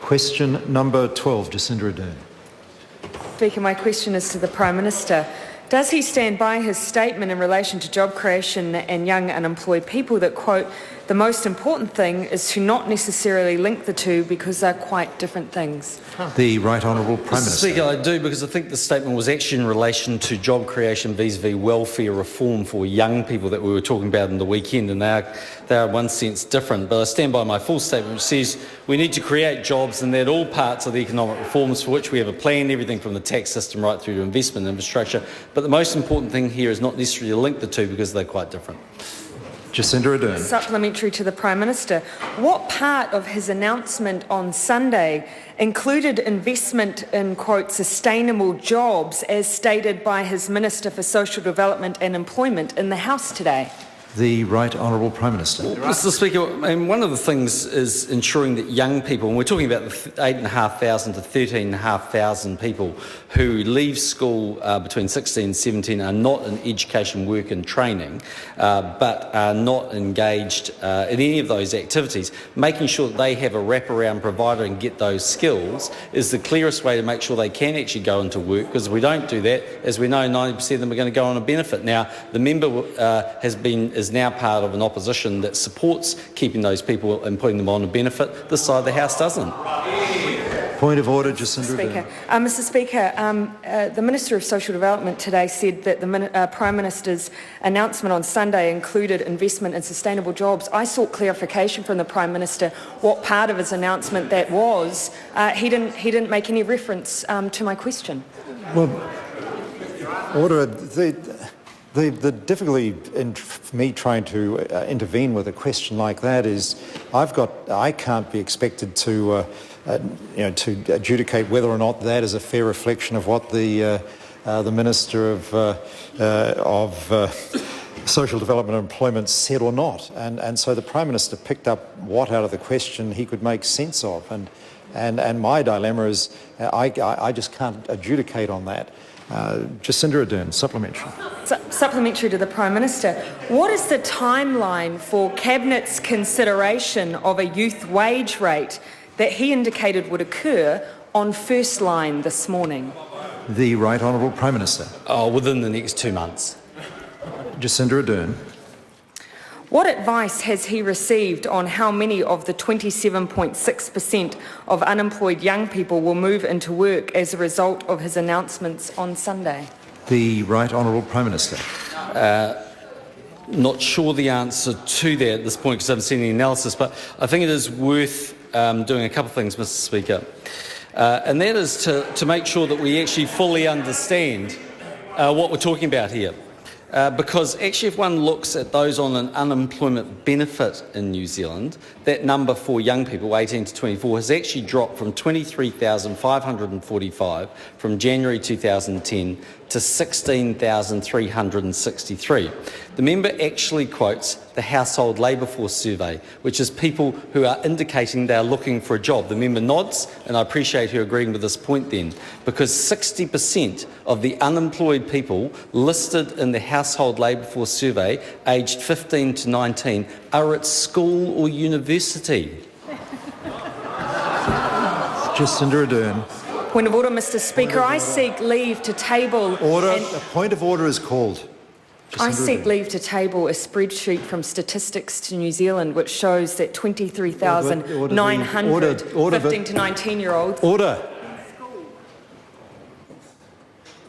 Question number 12, Jacinda Ardern. Speaker, my question is to the Prime Minister. Does he stand by his statement in relation to job creation and young unemployed people that, quote, the most important thing is to not necessarily link the two because they're quite different things? The Right Honourable Prime Minister. Speaker, I do, because I think the statement was actually in relation to job creation vis-a-vis welfare reform for young people that we were talking about in the weekend, and they are in one sense different. But I stand by my full statement, which says we need to create jobs, and that all parts of the economic reforms for which we have a plan, everything from the tax system right through to investment and infrastructure. But the most important thing here is not necessarily to link the two because they're quite different. Jacinda Ardern. Supplementary to the Prime Minister. What part of his announcement on Sunday included investment in, quote, sustainable jobs as stated by his Minister for Social Development and Employment in the House today? The Right Honourable Prime Minister. Mr. Speaker, one of the things is ensuring that young people, and we're talking about the 8,500 to 13,500 people who leave school between 16 and 17 are not in education, work and training, but are not engaged in any of those activities. Making sure that they have a wraparound provider and get those skills is the clearest way to make sure they can actually go into work, because if we don't do that, as we know, 90% of them are going to go on a benefit. Now, the member is now part of an opposition that supports keeping those people and putting them on a benefit. This side of the House doesn't. Point of order, Jacinda Ardern. Mr. Speaker, the Minister of Social Development today said that the Prime Minister's announcement on Sunday included investment in sustainable jobs. I sought clarification from the Prime Minister what part of his announcement that was. He didn't make any reference to my question. Well, order. The difficulty in me trying to intervene with a question like that is I can't be expected to to adjudicate whether or not that is a fair reflection of what the Minister of Social Development and Employment said or not, and so the Prime Minister picked up what out of the question he could make sense of, and my dilemma is I just can't adjudicate on that. Jacinda Ardern, supplementary. Supplementary to the Prime Minister. What is the timeline for Cabinet's consideration of a youth wage rate that he indicated would occur on First Line this morning? The Right Honourable Prime Minister. Within the next 2 months. Jacinda Ardern. What advice has he received on how many of the 27.6% of unemployed young people will move into work as a result of his announcements on Sunday? The Right Honourable Prime Minister. Not sure the answer to that at this point because I haven't seen any analysis, but I think it is worth doing a couple of things, Mr. Speaker, and that is to make sure that we actually fully understand what we're talking about here. Because actually if one looks at those on an unemployment benefit in New Zealand, that number for young people 18 to 24 has actually dropped from 23,545 from January 2010 to 16,363. The member actually quotes the Household Labour Force Survey, which is people who are indicating they're looking for a job. The member nods, and I appreciate her agreeing with this point then, because 60% of the unemployed people listed in the Household Labour Force Survey, aged 15 to 19, are at school or university. Jacinda Ardern. Point of order, Mr. Speaker. I seek leave to table... Order. A point of order is called. I seek leave to table a spreadsheet from Statistics to New Zealand which shows that 23,900 15 to 19-year-olds... Order.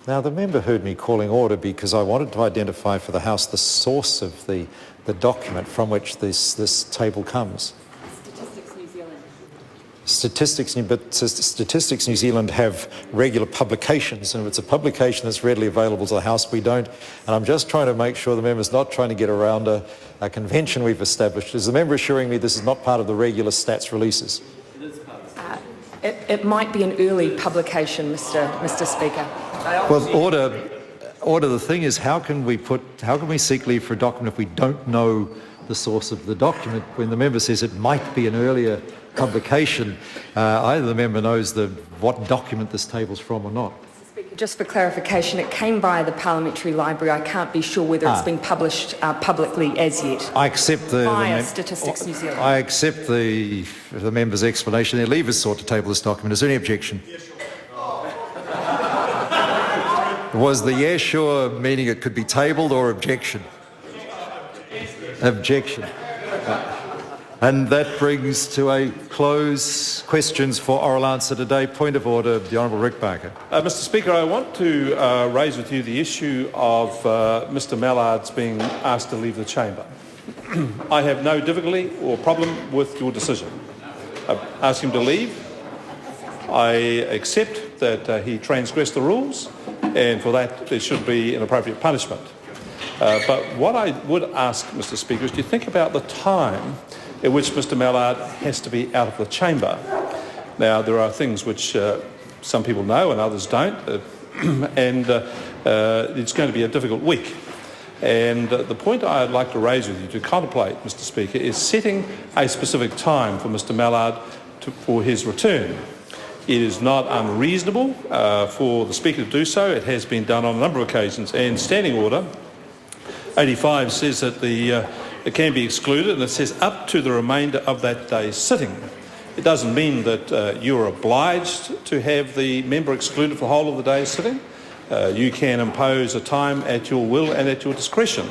Now, the member heard me calling order because I wanted to identify for the House the source of the document from which this table comes. Statistics New Zealand have regular publications, and if it's a publication that's readily available to the House, we don't. And I'm just trying to make sure the member's not trying to get around a convention we've established. Is the member assuring me this is not part of the regular stats releases? It might be an early publication, Mr. Speaker. Well, order. The thing is, how can we seek leave for a document if we don't know the source of the document? When the member says it might be an earlier publication, either the member knows what document this table's from or not. Mr. Speaker, just for clarification, it came via the Parliamentary Library. I can't be sure whether it's been published publicly as yet. I accept via Statistics New Zealand. I accept the member's explanation. Their leave is sought to table this document. Is there any objection? Was the yes, sure meaning it could be tabled, or objection? Objection. And that brings to a close questions for oral answer today. Point of order, the Honourable Rick Barker. Mr Speaker, I want to raise with you the issue of Mr Mallard's being asked to leave the chamber. I have no difficulty or problem with your decision. I've asked him to leave. I accept that he transgressed the rules, and for that there should be an appropriate punishment. But what I would ask, Mr Speaker, is do you think about the time in which Mr Mallard has to be out of the chamber. Now, there are things which some people know and others don't, and it's going to be a difficult week. And the point I'd like to raise with you to contemplate, Mr Speaker, is setting a specific time for Mr Mallard for his return. It is not unreasonable for the Speaker to do so. It has been done on a number of occasions, and Standing Order 85 says that it can be excluded, and it says up to the remainder of that day's sitting. It doesn't mean that you're obliged to have the member excluded for the whole of the day's sitting. You can impose a time at your will and at your discretion.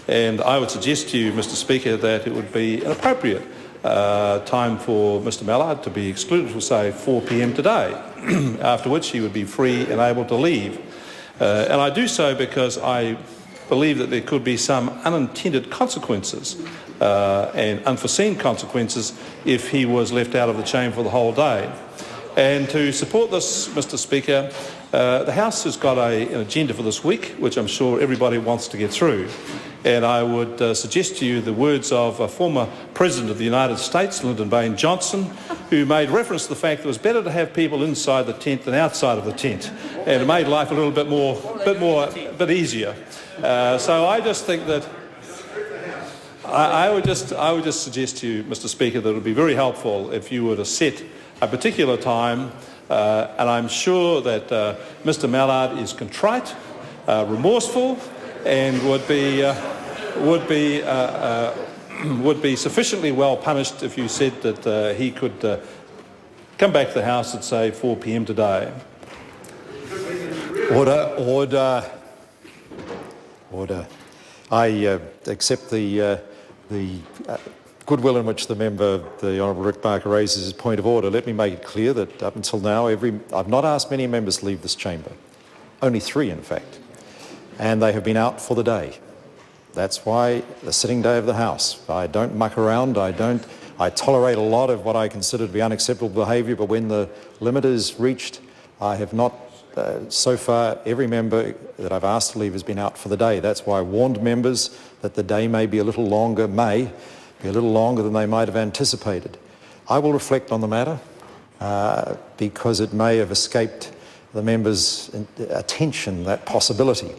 And I would suggest to you, Mr Speaker, that it would be an appropriate time for Mr Mallard to be excluded for, say, 4 p.m. today, after which he would be free and able to leave. And I do so because I believe that there could be some unintended consequences and unforeseen consequences if he was left out of the chamber for the whole day. And to support this, Mr Speaker, the House has got an agenda for this week, which I'm sure everybody wants to get through. And I would suggest to you the words of a former President of the United States, Lyndon Baines Johnson, who made reference to the fact that it was better to have people inside the tent than outside of the tent. And it made life a little bit easier. So I just think that I would just suggest to you, Mr Speaker, that it would be very helpful if you were to set a particular time, and I'm sure that Mr Mallard is contrite, remorseful, and would be sufficiently well punished if you said that he could come back to the House at, say, 4 p.m. today. Order. I accept the goodwill in which the member, the Honourable Rick Barker, raises his point of order. Let me make it clear that up until now, I've not asked many members to leave this chamber. Only 3, in fact. And they have been out for the day. That's why the sitting day of the House. I don't muck around. I tolerate a lot of what I consider to be unacceptable behaviour, but when the limit is reached, I have not. So far, every member that I've asked to leave has been out for the day. That's why I warned members that the day may be a little longer than they might have anticipated. I will reflect on the matter because it may have escaped the members' attention, that possibility.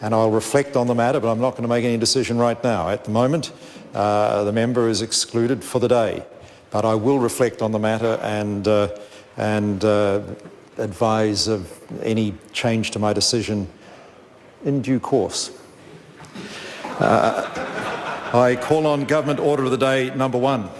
And I'll reflect on the matter, but I'm not going to make any decision right now. At the moment, the member is excluded for the day. But I will reflect on the matter and advise of any change to my decision in due course. I call on Government Order of the Day number 1.